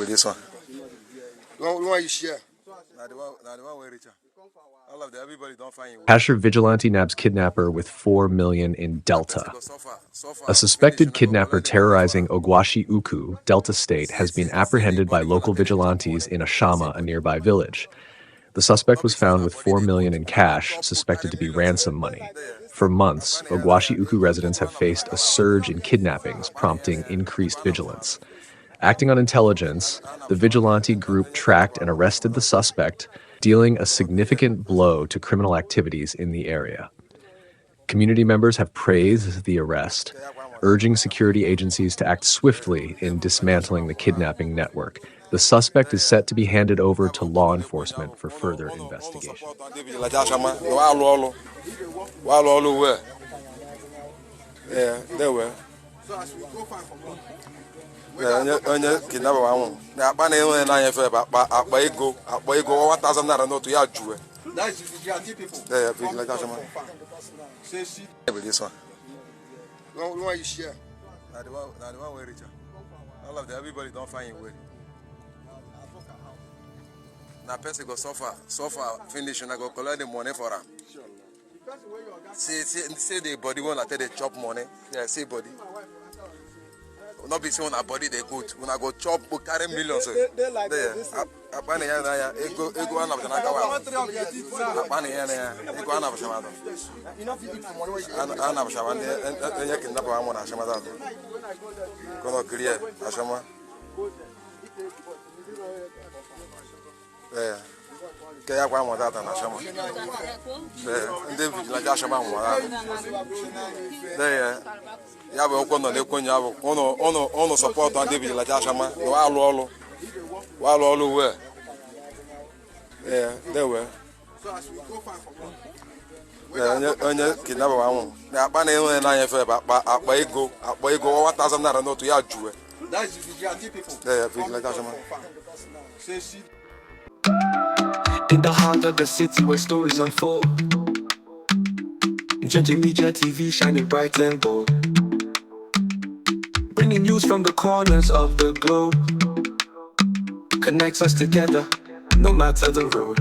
with this one. Why you share? Everybody don't find you. Hasher Vigilante nabs kidnapper with $4 million in Delta. A suspected kidnapper terrorizing Ogwashi-Uku, Delta State, has been apprehended by local vigilantes in Ashama, a nearby village. The suspect was found with $4 million in cash, suspected to be ransom money. For months, Ogwashi-Uku residents have faced a surge in kidnappings, prompting increased vigilance. Acting on intelligence, the vigilante group tracked and arrested the suspect, dealing a significant blow to criminal activities in the area. Community members have praised the arrest, urging security agencies to act swiftly in dismantling the kidnapping network. The suspect is set to be handed over to law enforcement for further investigation. Kidnapper one. Na akpana enwe na yefe akpa ego 1000 naira no to ya juwe. That is Vigilante people. Yeah, Vigilante man. With this one. Why you share? Na the one we reach. All of them, everybody don't find you way. Na person go suffer finish and I go collect the money for am. See the body when I tell they chop money. Yeah, see body. Not be saying our body they good. When I go chop, we carry millions. They like this. Apani ya ego ana bana kawa. Apani ya ego ana bana. Ana bana enya kidnapper wa mona shama da. Kono clear ashama. Kaya kwa mona da na shama. Nde vigilante ashama mona. Ya bụ okwo no lekwenye abụ ono support and Vigilante ashama wa alụ ọlụ we there we onye kidnapper wa na akpa na enwe na anya fe akpa ego 1000 naira no to ya juwe. That is Vigilante people. Yeah, Vigilante ashama. In the heart of the city where stories unfold, NjenjeMedia TV shining bright and bold, bringing news from the corners of the globe, connects us together, no matter the road.